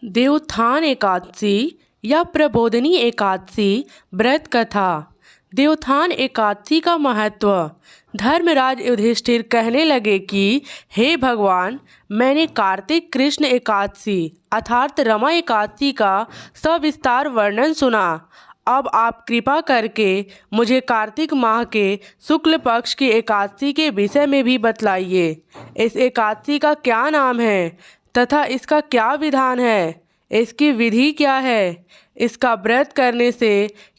देवोत्थान एकादशी या प्रबोधिनी एकादशी व्रत कथा। देवोत्थान एकादशी का महत्व। धर्मराज युधिष्ठिर कहने लगे कि हे भगवान, मैंने कार्तिक कृष्ण एकादशी अर्थात रमा एकादशी का सविस्तार वर्णन सुना। अब आप कृपा करके मुझे कार्तिक माह के शुक्ल पक्ष की एकादशी के विषय में भी बतलाइए। इस एकादशी का क्या नाम है तथा इसका क्या विधान है, इसकी विधि क्या है, इसका व्रत करने से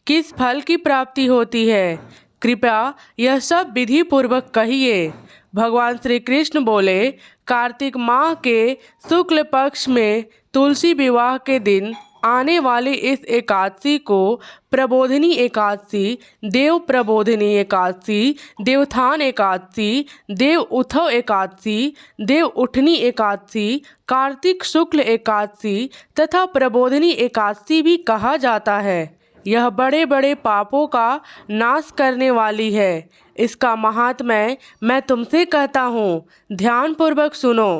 किस फल की प्राप्ति होती है, कृपया यह सब विधि पूर्वक कहिए। भगवान श्री कृष्ण बोले, कार्तिक माह के शुक्ल पक्ष में तुलसी विवाह के दिन आने वाली इस एकादशी को प्रबोधिनी एकादशी, देव प्रबोधिनी एकादशी, देवोत्थान एकादशी, देव उठव एकादशी, देव उठनी एकादशी, कार्तिक शुक्ल एकादशी तथा प्रबोधिनी एकादशी भी कहा जाता है। यह बड़े बड़े पापों का नाश करने वाली है। इसका महात्म्य मैं तुमसे कहता हूँ, ध्यानपूर्वक सुनो।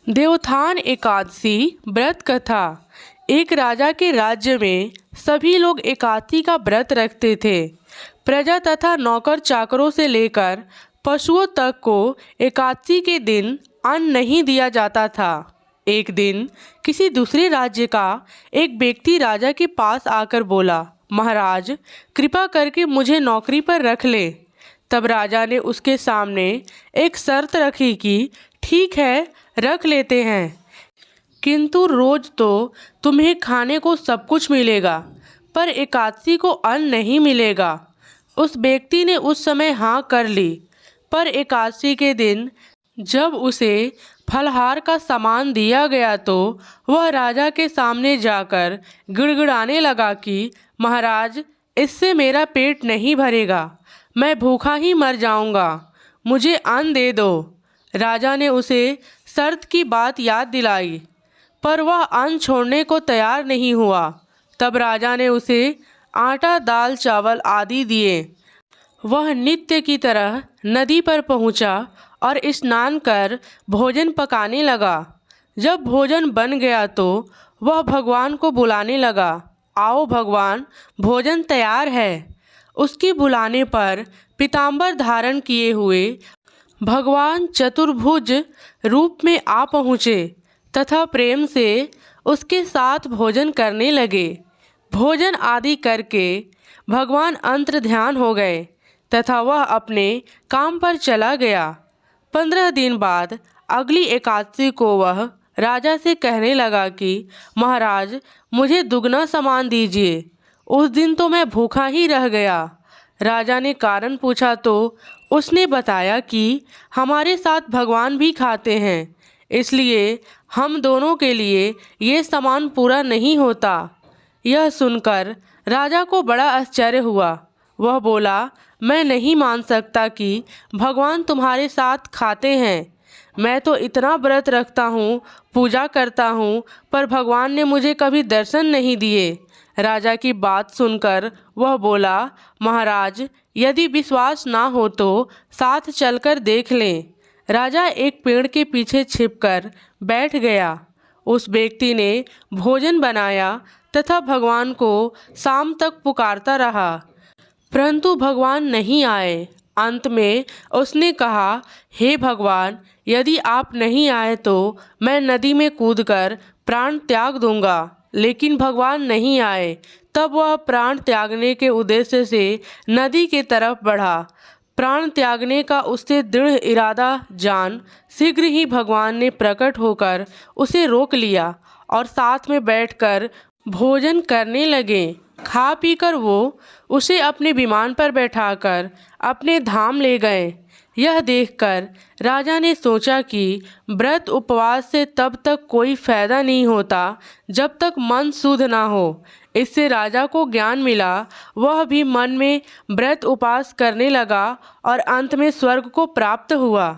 देवोत्थान एकादशी व्रत कथा। एक राजा के राज्य में सभी लोग एकादशी का व्रत रखते थे। प्रजा तथा नौकर चाकरों से लेकर पशुओं तक को एकादशी के दिन अन्न नहीं दिया जाता था। एक दिन किसी दूसरे राज्य का एक व्यक्ति राजा के पास आकर बोला, महाराज, कृपा करके मुझे नौकरी पर रख ले। तब राजा ने उसके सामने एक शर्त रखी कि ठीक है, रख लेते हैं, किंतु रोज तो तुम्हें खाने को सब कुछ मिलेगा, पर एकादशी को अन्न नहीं मिलेगा। उस व्यक्ति ने उस समय हाँ कर ली, पर एकादशी के दिन जब उसे फलहार का सामान दिया गया तो वह राजा के सामने जाकर गिड़गिड़ाने लगा कि महाराज, इससे मेरा पेट नहीं भरेगा, मैं भूखा ही मर जाऊंगा, मुझे अन्न दे दो। राजा ने उसे शर्त की बात याद दिलाई, पर वह अन्न छोड़ने को तैयार नहीं हुआ। तब राजा ने उसे आटा, दाल, चावल आदि दिए। वह नित्य की तरह नदी पर पहुंचा और स्नान कर भोजन पकाने लगा। जब भोजन बन गया तो वह भगवान को बुलाने लगा, आओ भगवान, भोजन तैयार है। उसके बुलाने पर पीताम्बर धारण किए हुए भगवान चतुर्भुज रूप में आ पहुँचे तथा प्रेम से उसके साथ भोजन करने लगे। भोजन आदि करके भगवान अंतर ध्यान हो गए तथा वह अपने काम पर चला गया। 15 दिन बाद अगली एकादशी को वह राजा से कहने लगा कि महाराज, मुझे दुगना सामान दीजिए, उस दिन तो मैं भूखा ही रह गया। राजा ने कारण पूछा तो उसने बताया कि हमारे साथ भगवान भी खाते हैं, इसलिए हम दोनों के लिए ये सामान पूरा नहीं होता। यह सुनकर राजा को बड़ा आश्चर्य हुआ। वह बोला, मैं नहीं मान सकता कि भगवान तुम्हारे साथ खाते हैं। मैं तो इतना व्रत रखता हूँ, पूजा करता हूँ, पर भगवान ने मुझे कभी दर्शन नहीं दिए। राजा की बात सुनकर वह बोला, महाराज, यदि विश्वास ना हो तो साथ चलकर देख लें। राजा एक पेड़ के पीछे छिपकर बैठ गया। उस व्यक्ति ने भोजन बनाया तथा भगवान को शाम तक पुकारता रहा, परंतु भगवान नहीं आए। अंत में उसने कहा, हे भगवान, यदि आप नहीं आए तो मैं नदी में कूदकर प्राण त्याग दूंगा। लेकिन भगवान नहीं आए। तब वह प्राण त्यागने के उद्देश्य से नदी के तरफ बढ़ा। प्राण त्यागने का उससे दृढ़ इरादा जान शीघ्र ही भगवान ने प्रकट होकर उसे रोक लिया और साथ में बैठकर भोजन करने लगे। खा पीकर वो उसे अपने विमान पर बैठाकर अपने धाम ले गए। यह देखकर राजा ने सोचा कि व्रत उपवास से तब तक कोई फायदा नहीं होता जब तक मन शुद्ध ना हो। इससे राजा को ज्ञान मिला। वह भी मन में व्रत उपवास करने लगा और अंत में स्वर्ग को प्राप्त हुआ।